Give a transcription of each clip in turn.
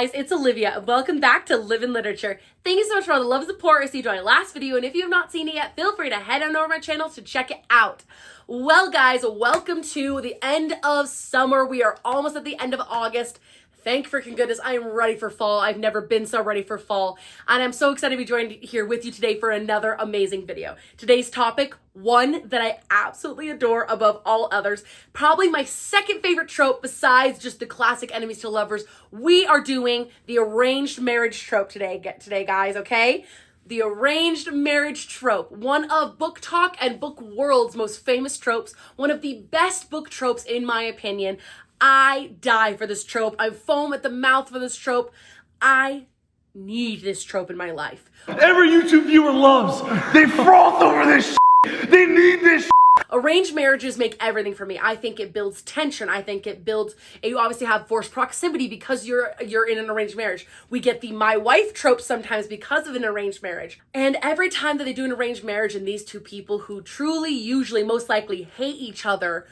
guys, it's Olivia and welcome back to Live in Literature. Thank you so much for all the love and support received on my last video, and if you have not seen it yet, feel free to head on over my channel to check it out. Well guys, welcome to the end of summer. We are almost at the end of August. Thank freaking goodness, I am ready for fall. I've never been so ready for fall. And I'm so excited to be joined here with you today for another amazing video. Today's topic, one that I absolutely adore above all others. Probably my second favorite trope besides just the classic enemies to lovers. We are doing the arranged marriage trope today, guys, okay? The arranged marriage trope, one of book talk and book world's most famous tropes, one of the best book tropes in my opinion. I die for this trope. I foam at the mouth for this trope. I need this trope in my life. Every YouTube viewer loves. They froth over this shit. They need this shit. Arranged marriages make everything for me. I think it builds tension. I think it builds, you obviously have forced proximity because you're in an arranged marriage. We get the my wife trope sometimes because of an arranged marriage. And every time that they do an arranged marriage and these two people who truly, usually, most likely hate each other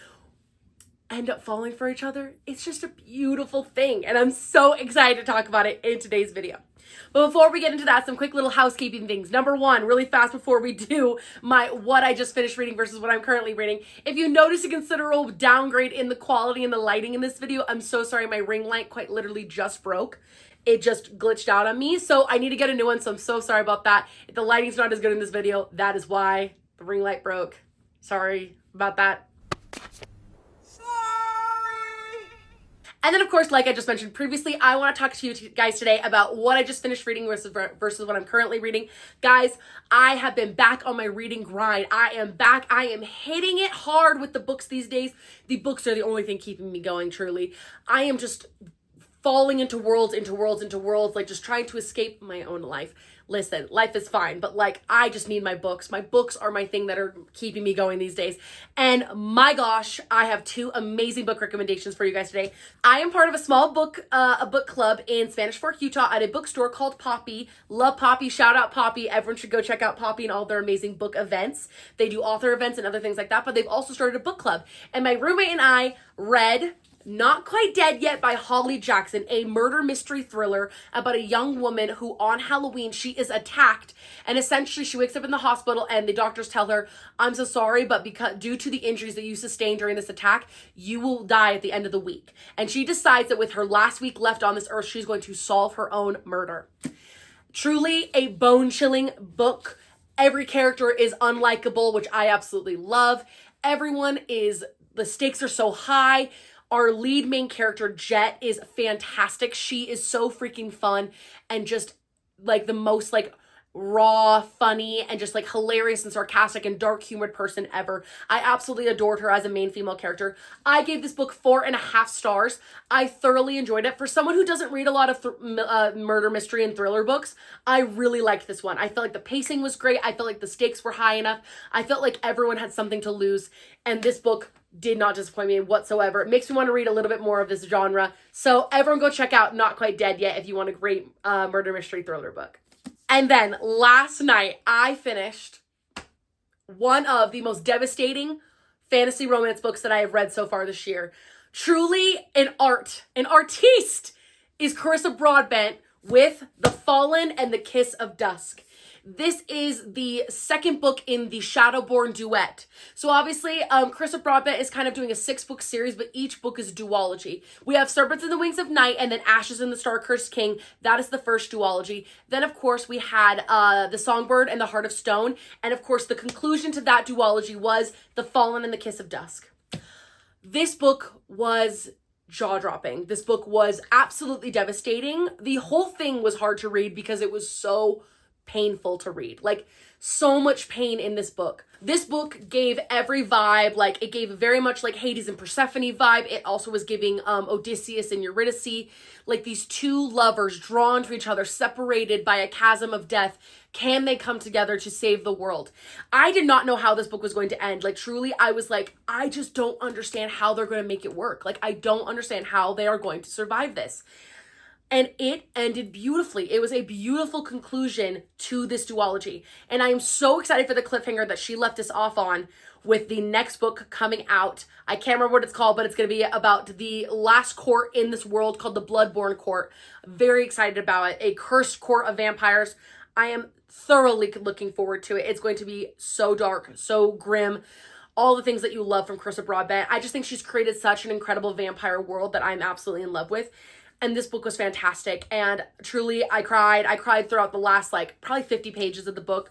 end up falling for each other, it's just a beautiful thing. And I'm so excited to talk about it in today's video. But before we get into that, some quick little housekeeping things. Number one, really fast before we do my what I just finished reading versus what I'm currently reading. If you notice a considerable downgrade in the quality and the lighting in this video, I'm so sorry. My ring light quite literally just broke. It just glitched out on me. So I need to get a new one. So I'm so sorry about that. If the lighting's not as good in this video, that is why the ring light broke. Sorry about that. And then, of course, like I just mentioned previously, I want to talk to you guys today about what I just finished reading versus what I'm currently reading. Guys, I have been back on my reading grind. I am back. I am hitting it hard with the books these days. The books are the only thing keeping me going, truly. I am just falling into worlds, like just trying to escape my own life. Listen, life is fine, but like I just need my books. My books are my thing that are keeping me going these days. And my gosh, I have two amazing book recommendations for you guys today. I am part of a small book club in Spanish Fork, Utah at a bookstore called Poppy. Love Poppy, shout out Poppy. Everyone should go check out Poppy and all their amazing book events. They do author events and other things like that, but they've also started a book club. And my roommate and I read Not Quite Dead Yet by Holly Jackson, a murder mystery thriller about a young woman who on Halloween, she is attacked and essentially she wakes up in the hospital and the doctors tell her, I'm so sorry, but due to the injuries that you sustained during this attack, you will die at the end of the week. And she decides that with her last week left on this earth, she's going to solve her own murder. Truly a bone-chilling book. Every character is unlikable, which I absolutely love. The stakes are so high. Our lead main character, Jet, is fantastic. She is so freaking fun and just like the most like raw, funny, and just like hilarious and sarcastic and dark humored person ever. I absolutely adored her as a main female character. I gave this book 4.5 stars. I thoroughly enjoyed it. For someone who doesn't read a lot of murder mystery and thriller books, I really liked this one. I felt like the pacing was great. I felt like the stakes were high enough. I felt like everyone had something to lose, and this book did not disappoint me whatsoever. It makes me want to read a little bit more of this genre. So everyone go check out Not Quite Dead Yet if you want a great murder mystery thriller book. And then last night I finished one of the most devastating fantasy romance books that I have read so far this year. Truly an artiste is Carissa Broadbent with The Fallen and the Kiss of Dusk. This is the second book in the Shadowborn duet. So obviously, Carissa Broadbent is kind of doing a 6-book series, but each book is a duology. We have Serpents in the Wings of Night and then Ashes in the Star-Cursed King. That is the first duology. Then, of course, we had The Songbird and the Heart of Stone. And, of course, the conclusion to that duology was The Fallen and the Kiss of Dusk. This book was jaw-dropping. This book was absolutely devastating. The whole thing was hard to read because it was so painful to read. Like, so much pain in this book. This book gave every vibe. Like, it gave very much like Hades and Persephone vibe. It also was giving Odysseus and Eurydice, like these two lovers drawn to each other, separated by a chasm of death. Can they come together to save the world? I did not know how this book was going to end. Like, truly, I was like, I just don't understand how they're going to make it work. Like, I don't understand how they are going to survive this. And it ended beautifully. It was a beautiful conclusion to this duology. And I am so excited for the cliffhanger that she left us off on with the next book coming out. I can't remember what it's called, but it's going to be about the last court in this world called the Bloodborne Court. Very excited about it. A cursed court of vampires. I am thoroughly looking forward to it. It's going to be so dark, so grim. All the things that you love from Carissa Broadbent. I just think she's created such an incredible vampire world that I'm absolutely in love with. And this book was fantastic. And truly, I cried. I cried throughout the last, probably 50 pages of the book.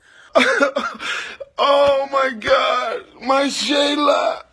Oh my God, my Shayla.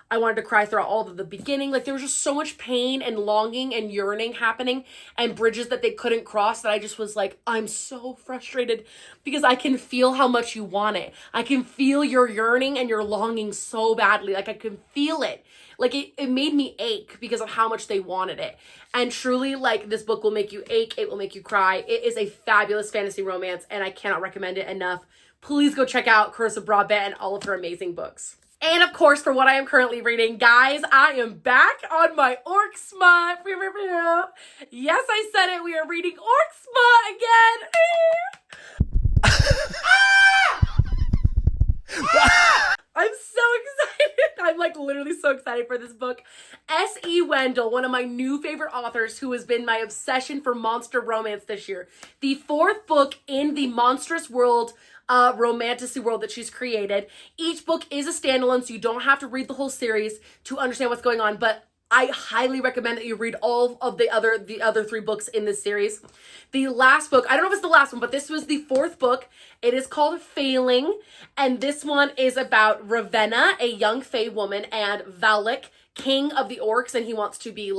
I wanted to cry throughout all of the beginning. There was just so much pain and longing and yearning happening and bridges that they couldn't cross that I just was like, I'm so frustrated because I can feel how much you want it. I can feel your yearning and your longing so badly. I can feel it. It made me ache because of how much they wanted it. And truly, this book will make you ache. It will make you cry. It is a fabulous fantasy romance, and I cannot recommend it enough. Please go check out Carissa Broadbent and all of her amazing books. And of course, for what I am currently reading, guys, I am back on my Orc Smut. Yes, I said it. We are reading Orc Smut again. I'm so excited. I'm literally so excited for this book. S.E. Wendell, one of my new favorite authors who has been my obsession for monster romance this year. The fourth book in the monstrous world, romantasy world that she's created. Each book is a standalone, so you don't have to read the whole series to understand what's going on, but I highly recommend that you read all of the other three books in this series. The last book, I don't know if it's the last one, but this was the fourth book. It is called Failing, and this one is about Ravenna, a young fae woman, and Valak, king of the orcs, and he wants to be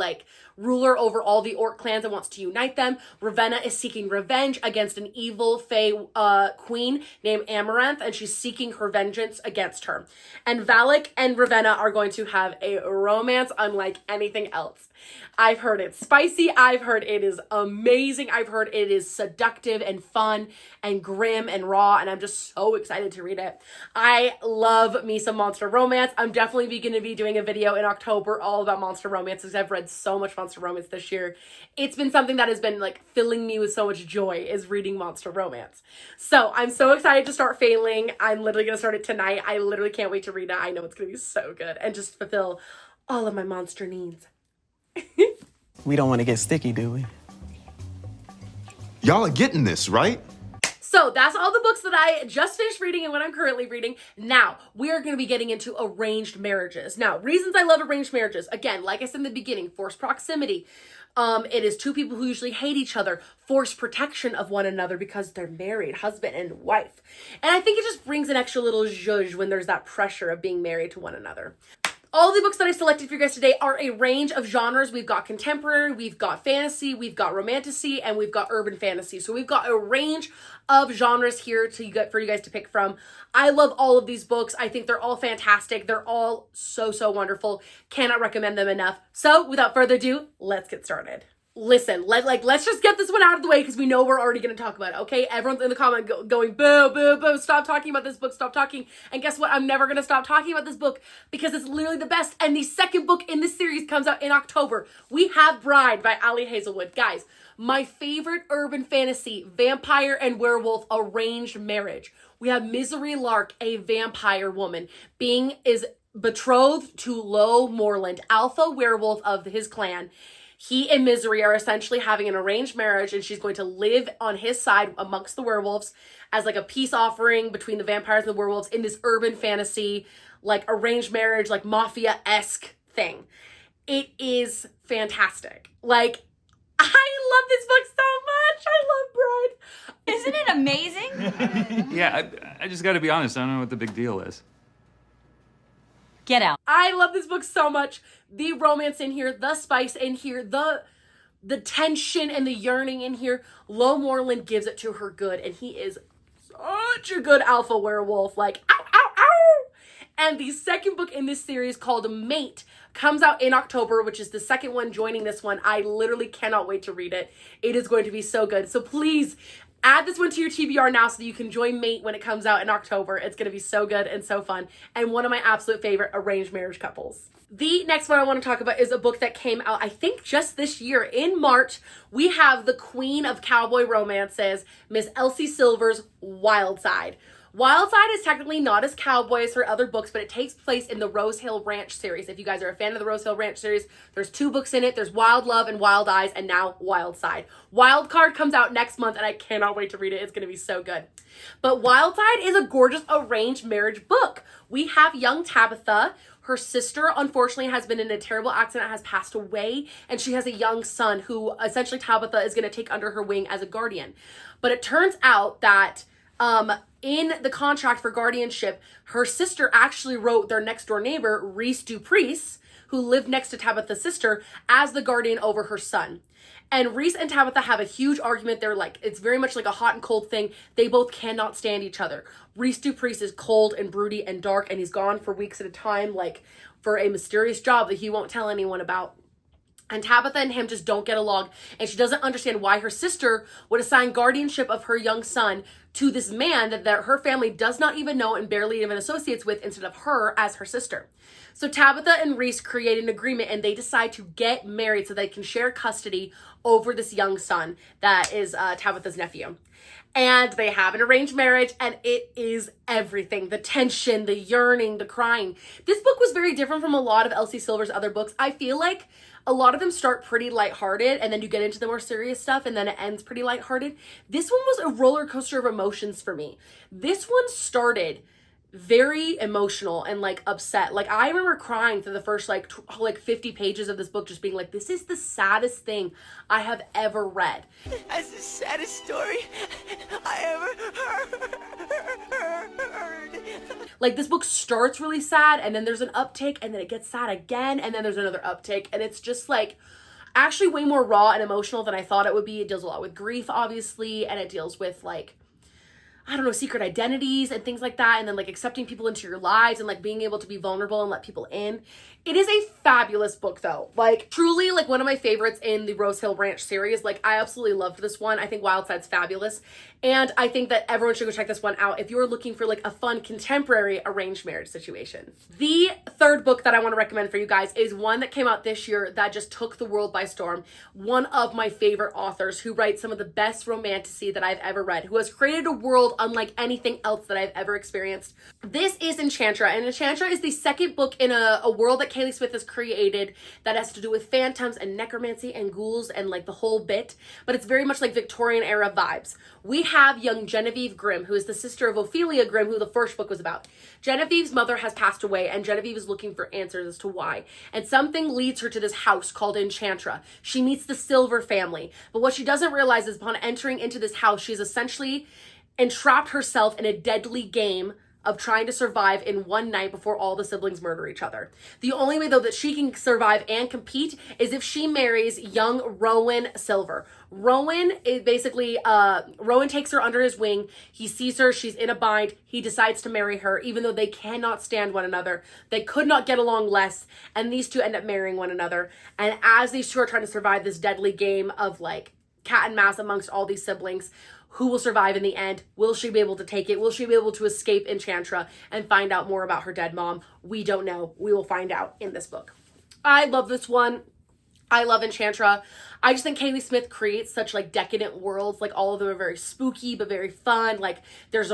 ruler over all the orc clans and wants to unite them. Ravenna is seeking revenge against an evil fae queen named Amaranth, and she's seeking her vengeance against her. And Valak and Ravenna are going to have a romance unlike anything else. I've heard it's spicy. I've heard it is amazing. I've heard it is seductive and fun and grim and raw, and I'm just so excited to read it. I love me some monster romance. I'm definitely going to be doing a video in October all about monster romance because I've read so much monster romance this year. It's been something that has been filling me with so much joy is reading monster romance. So I'm so excited to start Failing. I'm literally going to start it tonight. I literally can't wait to read it. I know it's going to be so good and just fulfill all of my monster needs. We don't want to get sticky, do we? Y'all are getting this, right? So that's all the books that I just finished reading and what I'm currently reading. Now, we are going to be getting into arranged marriages. Now, reasons I love arranged marriages. Again, like I said in the beginning, forced proximity. It is two people who usually hate each other, forced protection of one another because they're married, husband and wife. And I think it just brings an extra little zhuzh when there's that pressure of being married to one another. All the books that I've selected for you guys today are a range of genres. We've got contemporary, we've got fantasy, we've got romantasy, and we've got urban fantasy. So we've got a range of genres here for you guys to pick from. I love all of these books. I think they're all fantastic. They're all so, so wonderful. Cannot recommend them enough. So without further ado, let's get started. Listen, let's just get this one out of the way because we know we're already going to talk about it, okay? Everyone's in the comment going, boo, boo, boo, stop talking about this book, stop talking. And guess what? I'm never going to stop talking about this book because it's literally the best. And the second book in this series comes out in October. We have Bride by Ali Hazelwood. Guys, my favorite urban fantasy, vampire and werewolf arranged marriage. We have Misery Lark, a vampire woman, is betrothed to Lo Moreland, alpha werewolf of his clan. He and Misery are essentially having an arranged marriage, and she's going to live on his side amongst the werewolves as a peace offering between the vampires and the werewolves in this urban fantasy, arranged marriage, mafia-esque thing. It is fantastic. I love this book so much. I love Bride. Isn't it amazing? Yeah, I just gotta be honest, I don't know what the big deal is. Get out. I love this book so much. The romance in here, the spice in here, the tension and the yearning in here. Lo Moreland gives it to her good, and he is such a good alpha werewolf. Ow, ow, ow! And the second book in this series called Mate comes out in October, which is the second one joining this one. I literally cannot wait to read it. It is going to be so good. So please, Add this one to your TBR now so that you can join Mate when it comes out in October. It's going to be so good and so fun, and one of my absolute favorite arranged marriage couples. The next one I want to talk about is a book that came out, I think, just this year. In March, we have the queen of cowboy romances, Miss Elsie Silver's Wild Side. Wild Side is technically not as cowboy as her other books, but it takes place in the Rose Hill Ranch series. If you guys are a fan of the Rose Hill Ranch series, there's 2 books in it. There's Wild Love and Wild Eyes, and now Wild Side. Wild Card comes out next month, and I cannot wait to read it. It's going to be so good. But Wild Side is a gorgeous arranged marriage book. We have young Tabitha. Her sister, unfortunately, has been in a terrible accident, has passed away, and she has a young son who essentially Tabitha is going to take under her wing as a guardian. But it turns out that in the contract for guardianship, her sister actually wrote their next door neighbor, Reese Duprice, who lived next to Tabitha's sister, as the guardian over her son. And Reese and Tabitha have a huge argument. They're like, it's very much like a hot and cold thing. They both cannot stand each other. Reese Duprice is cold and broody and dark, and he's gone for weeks at a time, like for a mysterious job that he won't tell anyone about. And Tabitha and him just don't get along, and she doesn't understand why her sister would assign guardianship of her young son to this man that her family does not even know and barely even associates with, instead of her as her sister. So Tabitha and Reese create an agreement, and they decide to get married so they can share custody over this young son that is Tabitha's nephew. And they have an arranged marriage, and it is everything. The tension, the yearning, the crying. This book was very different from a lot of Elsie Silver's other books. I feel like a lot of them start pretty lighthearted, and then you get into the more serious stuff, and then it ends pretty lighthearted. This one was a roller coaster of emotions for me. This one started very emotional and like upset. Like I remember crying through the first like 50 pages of this book, just being like, this is the saddest thing I have ever read. That's the saddest story I ever heard. Like this book starts really sad, and then there's an uptake, and then it gets sad again, and then there's another uptake, and it's just like actually way more raw and emotional than I thought it would be. It deals a lot with grief, obviously, and it deals with like, I don't know, secret identities and things like that, and then like accepting people into your lives and like being able to be vulnerable and let people in. It is a fabulous book though. Like truly like one of my favorites in the Rose Hill Ranch series. Like I absolutely loved this one. I think Wild Side's fabulous. And I think that everyone should go check this one out if you're looking for like a fun contemporary arranged marriage situation. The third book that I want to recommend for you guys is one that came out this year that just took the world by storm. One of my favorite authors who writes some of the best romantasy that I've ever read, who has created a world unlike anything else that I've ever experienced. This is Enchantra, and Enchantra is the second book in a world that Kaylee Smith has created that has to do with phantoms and necromancy and ghouls and like the whole bit, but it's very much like Victorian era vibes. We have young Genevieve Grimm, who is the sister of Ophelia Grimm, who the first book was about. Genevieve's mother has passed away, and Genevieve is looking for answers as to why. And something leads her to this house called Enchantra. She meets the Silver family, but what she doesn't realize is upon entering into this house, she's essentially entrapped herself in a deadly game of trying to survive in one night before all the siblings murder each other. The only way though that she can survive and compete is if she marries young Rowan Silver. Rowan is basically, Rowan takes her under his wing. He sees her, she's in a bind. He decides to marry her, even though they cannot stand one another. They could not get along less, and these two end up marrying one another. And as these two are trying to survive this deadly game of like cat and mouse amongst all these siblings, who will survive in the end? Will she be able to take it? Will she be able to escape Enchantra and find out more about her dead mom? We don't know. We will find out in this book. I love this one. I love Enchantra. I just think Kaylee Smith creates such like decadent worlds. Like all of them are very spooky, but very fun. Like there's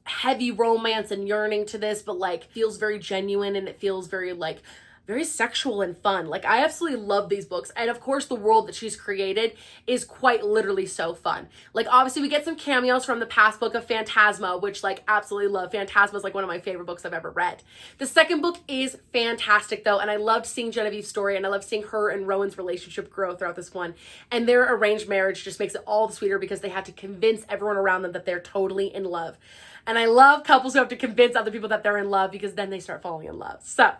heavy romance and yearning to this, but like feels very genuine, and it feels very like very sexual and fun. Like I absolutely love these books. And of course the world that she's created is quite literally so fun. Like obviously we get some cameos from the past book of Phantasma, which like absolutely love. Phantasma is like one of my favorite books I've ever read. The second book is fantastic though. And I loved seeing Genevieve's story, and I loved seeing her and Rowan's relationship grow throughout this one. And their arranged marriage just makes it all the sweeter because they had to convince everyone around them that they're totally in love. And I love couples who have to convince other people that they're in love because then they start falling in love. So,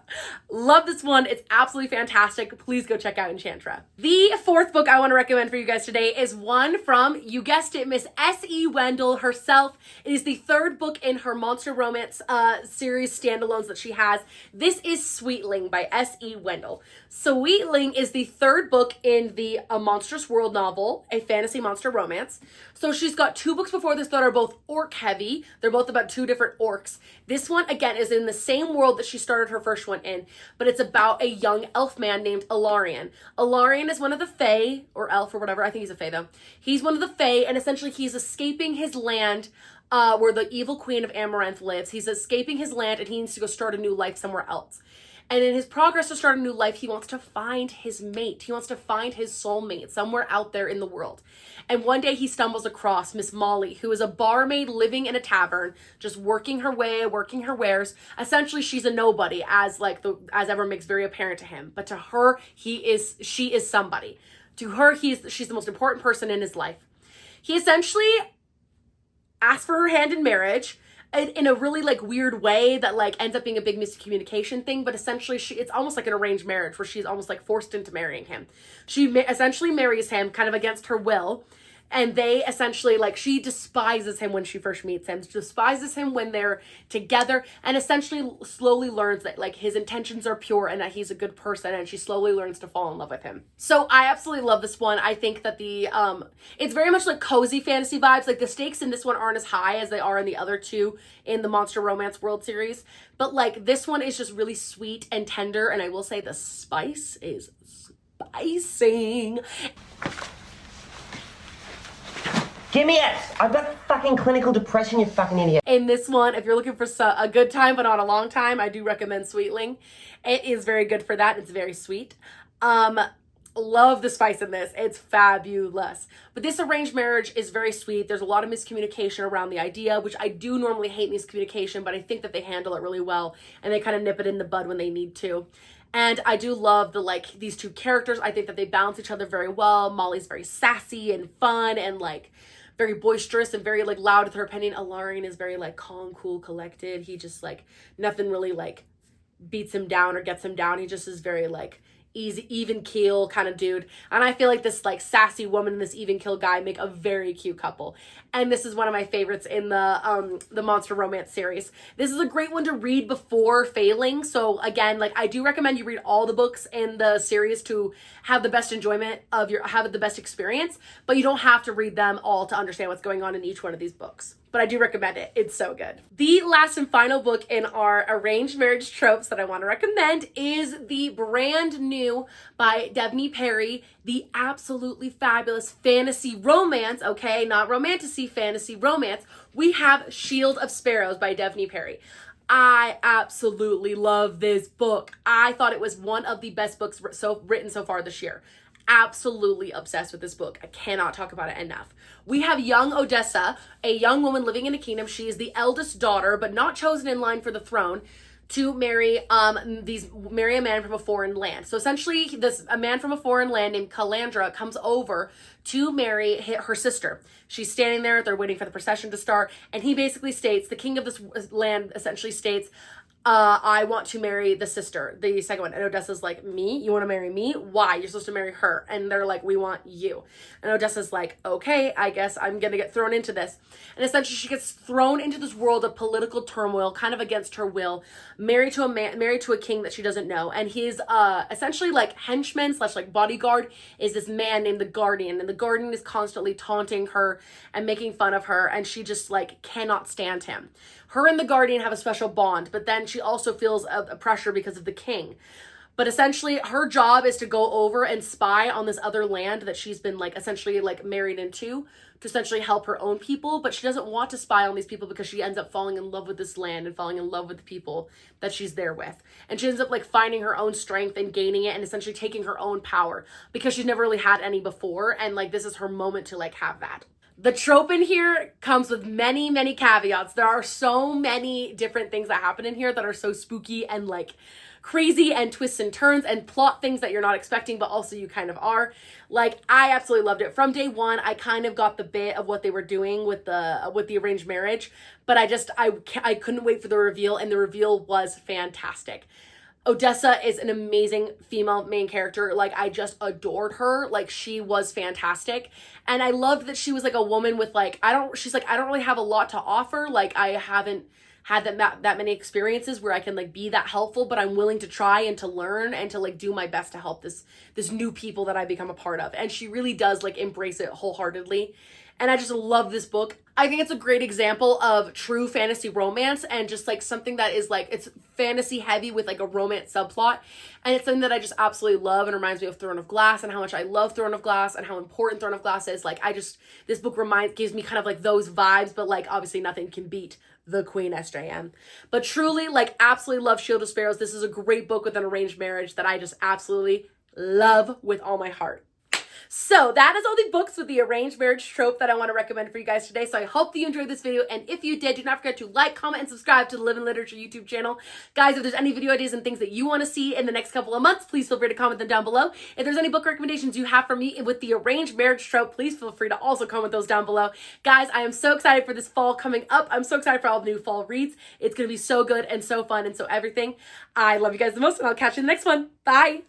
love this one. It's absolutely fantastic. Please go check out Enchantra. The fourth book I want to recommend for you guys today is one from, you guessed it, Miss S.E. Wendell herself. It is the third book in her monster romance series standalones that she has. This is Sweetling by S.E. Wendell. Sweetling is the third book in the A Monstrous World novel, a fantasy monster romance. So she's got two books before this that are both orc heavy. They're both about two different orcs. This one, again, is in the same world that she started her first one in, but it's about a young elf man named Ilarion. Ilarion is one of the Fae, or elf or whatever. I think he's a Fae though. He's one of the Fae, and essentially he's escaping his land where the evil queen of Amaranth lives. He's escaping his land and he needs to go start a new life somewhere else. And in his progress to start a new life, he wants to find his mate. He wants to find his soulmate somewhere out there in the world. And one day he stumbles across Miss Molly, who is a barmaid living in a tavern, just working her way, working her wares. Essentially, she's a nobody, as ever makes very apparent to him. But to her, she is somebody. To her, she's the most important person in his life. He essentially asks for her hand in marriage, in a really weird way that ends up being a big miscommunication thing, but essentially it's almost like an arranged marriage where she's almost forced into marrying him. She essentially marries him kind of against her will, and they essentially she despises him when she first meets him, despises him when they're together, and essentially slowly learns that his intentions are pure and that he's a good person, and she slowly learns to fall in love with him. So I absolutely love this one. I think that it's very much cozy fantasy vibes. The stakes in this one aren't as high as they are in the other two in the Monster Romance World series, but this one is just really sweet and tender, and I will say the spice is spicing. Give me it! I've got fucking clinical depression, you fucking idiot. In this one, if you're looking for a good time but not a long time, I do recommend Sweetling. It is very good for that. It's very sweet. Love the spice in this. It's fabulous. But this arranged marriage is very sweet. There's a lot of miscommunication around the idea, which I do normally hate miscommunication, but I think that they handle it really well, and they kind of nip it in the bud when they need to. And I do love these two characters. I think that they balance each other very well. Molly's very sassy and fun and very boisterous and very loud with her opinion. Ilarion is very calm, cool, collected. He just nothing really beats him down or gets him down. He just is very easy, even keel kind of dude. And I feel this sassy woman and this even keel guy make a very cute couple. And this is one of my favorites in the Monster Romance series. This is a great one to read before failing. So again, I do recommend you read all the books in the series to have the best enjoyment have the best experience, but you don't have to read them all to understand what's going on in each one of these books. But I do recommend it. It's so good. The last and final book in our arranged marriage tropes that I want to recommend is the brand new by Devney Perry, the absolutely fabulous fantasy romance, okay, not romantasy, fantasy romance. We have Shield of Sparrows by Devney Perry. I absolutely love this book. I thought it was one of the best books written so far this year. Absolutely obsessed with this book. I cannot talk about it enough. We have young Odessa, a young woman living in a kingdom. She is the eldest daughter, but not chosen in line for the throne, to marry a man from a foreign land. So essentially, a man from a foreign land named Calandra comes over to marry her sister. She's standing there, they're waiting for the procession to start, and he basically states, the king of this land essentially states, I want to marry the sister, the second one. And Odessa's like, me? You want to marry me? Why? You're supposed to marry her. And they're like, we want you. And Odessa's like, okay, I guess I'm going to get thrown into this. And essentially she gets thrown into this world of political turmoil, kind of against her will, married to a king that she doesn't know. And his essentially henchman / bodyguard is this man named the Guardian. And the Guardian is constantly taunting her and making fun of her. And she just cannot stand him. Her and the Guardian have a special bond, but then she also feels a pressure because of the king. But essentially, her job is to go over and spy on this other land that she's been essentially married into, to essentially help her own people. But she doesn't want to spy on these people because she ends up falling in love with this land and falling in love with the people that she's there with. And she ends up finding her own strength and gaining it and essentially taking her own power because she's never really had any before. And this is her moment to have that. The trope in here comes with many, many caveats. There are so many different things that happen in here that are so spooky and like crazy and twists and turns and plot things that you're not expecting, but also you kind of are. Like, I absolutely loved it. From day one, I kind of got the bit of what they were doing with the arranged marriage, but I couldn't wait for the reveal, and the reveal was fantastic. Odessa is an amazing female main character. Like, I just adored her. Like, she was fantastic. And I loved that she was like a woman with like, she's like, I don't really have a lot to offer. Like, I haven't had that many experiences where I can like be that helpful, but I'm willing to try and to learn and to like do my best to help this new people that I become a part of. And she really does like embrace it wholeheartedly. And I just love this book. I think it's a great example of true fantasy romance and just like something that is like, it's fantasy heavy with like a romance subplot. And it's something that I just absolutely love and reminds me of Throne of Glass and how much I love Throne of Glass and how important Throne of Glass is. Like, this book gives me kind of like those vibes, but like obviously nothing can beat the Queen SJM. But truly, like, absolutely love Shield of Sparrows. This is a great book with an arranged marriage that I just absolutely love with all my heart. So that is all the books with the arranged marriage trope that I want to recommend for you guys today. So I hope that you enjoyed this video. And if you did, do not forget to like, comment, and subscribe to the Live in Literature YouTube channel. Guys, if there's any video ideas and things that you want to see in the next couple of months, please feel free to comment them down below. If there's any book recommendations you have for me with the arranged marriage trope, please feel free to also comment those down below. Guys, I am so excited for this fall coming up. I'm so excited for all the new fall reads. It's going to be so good and so fun and so everything. I love you guys the most, and I'll catch you in the next one. Bye.